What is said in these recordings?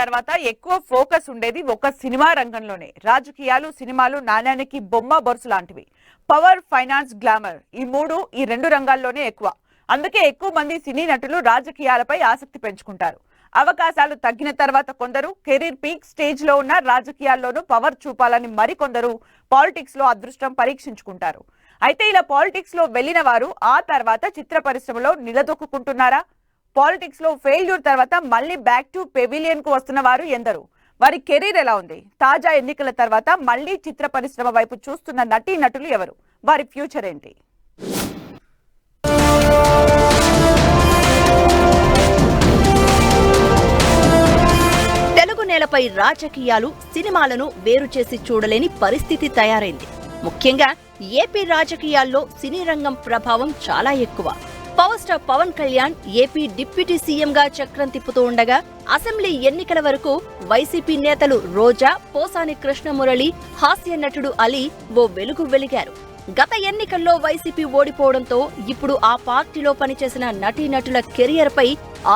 తర్వాత ఎక్కువ ఫోకస్ ఉండేది ఒక సినిమా రంగంలోనే. రాజకీయాలు, సినిమాలు నాణ్యానికి బొమ్మ బొరుసు లాంటివి. పవర్, ఫైనాన్స్, గ్లామర్ ఈ రెండు రంగాల్లోనే ఎక్కువ. అందుకే ఎక్కువ మంది సినీ నటులు రాజకీయాలపై ఆసక్తి పెంచుకుంటారు. అవకాశాలు తగ్గిన తర్వాత కొందరు, కెరీర్ పీక్ స్టేజ్ లో ఉన్న రాజకీయాల్లోనూ పవర్ చూపాలని మరికొందరు పాలిటిక్స్ లో అదృష్టం పరీక్షించుకుంటారు. అయితే ఇలా పాలిటిక్స్ లో వెళ్లిన వారు ఆ తర్వాత చిత్ర పరిశ్రమలో నిలదొక్కుంటున్నారా? పాలిటిక్స్ లో ఫెయిల్యూర్ తర్వాత మళ్ళీ బ్యాక్ టు పెవిలియన్ కు వస్తున్న వారు ఎందరు? వారి కెరీర్ ఎలా ఉంది? తాజా ఎన్నికల తర్వాత మళ్ళీ చిత్ర పరిశ్రమ వైపు చూస్తున్న నటీ నటులు ఎవరు? వారి ఫ్యూచర్ ఏంటి? తెలుగు నేలపై రాజకీయాలు, సినిమాలను వేరు చేసి చూడలేని పరిస్థితి తయారైంది. ముఖ్యంగా ఏపీ రాజకీయాల్లో సినీ రంగం ప్రభావం చాలా ఎక్కువ. Power star Pawan Kalyan AP deputy సీఎంగా చక్రం తిప్పుతూ ఉండగా, అసెంబ్లీ ఎన్నికల వరకు వైసీపీ నేతలు రోజా, పోసాని కృష్ణమురళి, హాస్య నటుడు అలీ ఓ వెలుగు వెలిగారు. గత ఎన్నికల్లో వైసీపీ ఓడిపోవడంతో ఇప్పుడు ఆ పార్టీలో పనిచేసిన నటీనటుల కెరియర్ పై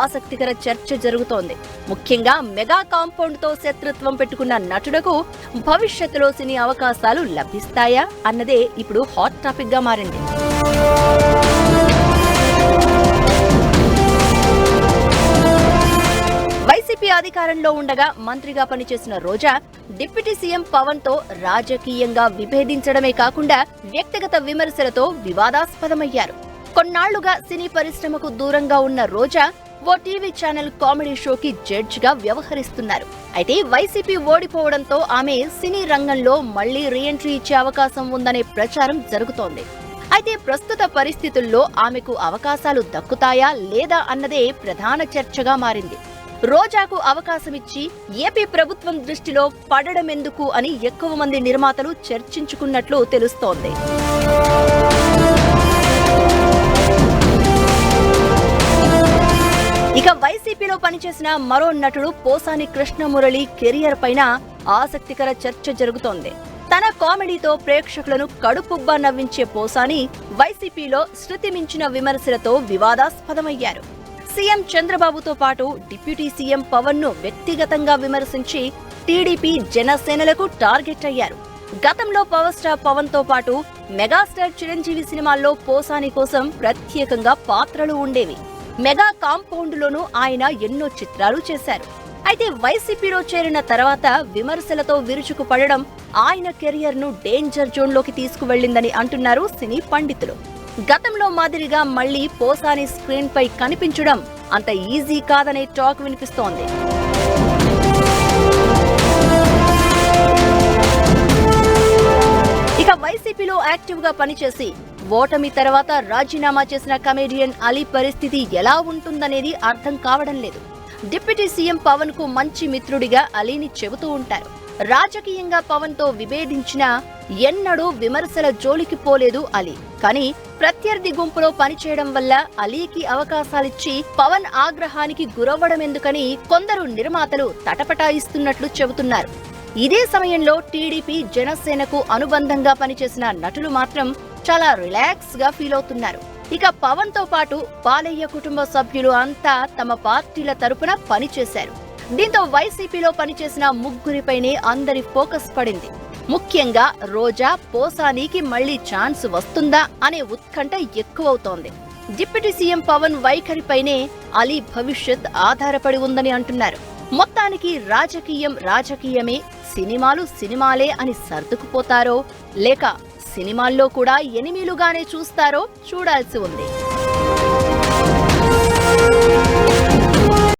ఆసక్తికర చర్చ జరుగుతోంది. ముఖ్యంగా మెగా కాంపౌండ్ తో శత్రుత్వం పెట్టుకున్న నటుడకు భవిష్యత్తులో సినీ అవకాశాలు లభిస్తాయా అన్నదే ఇప్పుడు హాట్ టాపిక్ గా మారింది. వైసీపీ అధికారంలో ఉండగా మంత్రిగా పనిచేసిన రోజా డిప్యూటీ సీఎం పవన్ తో రాజకీయంగా విభేదించడమే కాకుండా వ్యక్తిగత విమర్శలతో వివాదాస్పదమయ్యారు. కొన్నాళ్లుగా సినీ పరిశ్రమకు దూరంగా ఉన్న రోజా ఓ టీవీ ఛానల్ కామెడీ షోకి జడ్జ్ గా వ్యవహరిస్తున్నారు. అయితే వైసీపీ ఓడిపోవడంతో ఆమె సినీ రంగంలో మళ్లీ రీఎంట్రీ ఇచ్చే అవకాశం ఉందనే ప్రచారం జరుగుతోంది. అయితే ప్రస్తుత పరిస్థితుల్లో ఆమెకు అవకాశాలు దక్కుతాయా లేదా అన్నదే ప్రధాన చర్చగా మారింది. రోజాకు అవకాశమిచ్చి ఏపీ ప్రభుత్వం దృష్టిలో పడడమెందుకు అని ఎక్కువ మంది నిర్మాతలు చర్చించుకున్నట్లు తెలుస్తోంది. ఇక వైసీపీలో పనిచేసిన మరో నటుడు పోసాని కృష్ణమురళి కెరియర్ పైన ఆసక్తికర చర్చ జరుగుతోంది. తన కామెడీతో ప్రేక్షకులను కడుపుబ్బా నవ్వించే పోసాని వైసీపీలో శృతి మించిన విమర్శలతో వివాదాస్పదమయ్యారు. సీఎం చంద్రబాబుతో పాటు డిప్యూటీ సీఎం పవన్ ను వ్యక్తిగతంగా విమర్శించి టీడీపీ, జనసేనలకు టార్గెట్ అయ్యారు. గతంలో పవర్ స్టార్ పవన్ తో పాటు మెగాస్టార్ చిరంజీవి సినిమాల్లో పోసాని కోసం ప్రత్యేకంగా పాత్రలు ఉండేవి. మెగా కాంపౌండ్ లోనూ ఆయన ఎన్నో చిత్రాలు చేశారు. అయితే వైసీపీలో చేరిన తర్వాత విమర్శలతో విరుచుకుపడడం ఆయన కెరియర్ ను డేంజర్ జోన్ లోకి తీసుకువెళ్లిందని అంటున్నారు సినీ పండితులు. గతంలో మాదిరిగా మళ్లీ పోసాని స్క్రీన్ పై కనిపించడం అంత ఈజీ కాదనే టాక్ వినిపిస్తోంది. ఇక వైసీపీలో యాక్టివ్ గా పనిచేసి ఓటమి తర్వాత రాజీనామా చేసిన కమెడియన్ అలీ పరిస్థితి ఎలా ఉంటుందనేది అర్థం కావడం లేదు. డిప్యూటీ సీఎం పవన్ కు మంచి మిత్రుడిగా అలీని చెబుతూ ఉంటారు. రాజకీయంగా పవన్ తో విభేదించినా ఎన్నడూ విమర్శల జోలికి పోలేదు అలీ. కానీ ప్రత్యర్థి గుంపులో పనిచేయడం వల్ల అలీకి అవకాశాలిచ్చి పవన్ ఆగ్రహానికి గురవ్వడమెందుకని కొందరు నిర్మాతలు తటపటాయిస్తున్నట్లు చెబుతున్నారు. ఇదే సమయంలో టీడీపీ, జనసేనకు అనుబంధంగా పనిచేసిన నటులు మాత్రం చాలా రిలాక్స్ గా ఫీల్ అవుతున్నారు. ఇక పవన్ తో పాటు బాలయ్య కుటుంబ సభ్యులు అంతా తమ పార్టీల తరపున పనిచేశారు. దీంతో వైసీపీలో పనిచేసిన ముగ్గురిపైనే అందరి ఫోకస్ పడింది. ముఖ్యంగా రోజా, పోసానికి మళ్లీ ఛాన్స్ వస్తుందా అనే ఉత్కంఠ ఎక్కువవుతోంది. డిప్యూటీ సీఎం పవన్ వైఖరిపైనే అలీ భవిష్యత్ ఆధారపడి ఉందని అంటున్నారు. మొత్తానికి రాజకీయం రాజకీయమే, సినిమాలు సినిమాలే అని సర్దుకుపోతారో లేక సినిమాల్లో కూడా ఎనిమిలుగానే చూస్తారో చూడాల్సి ఉంది.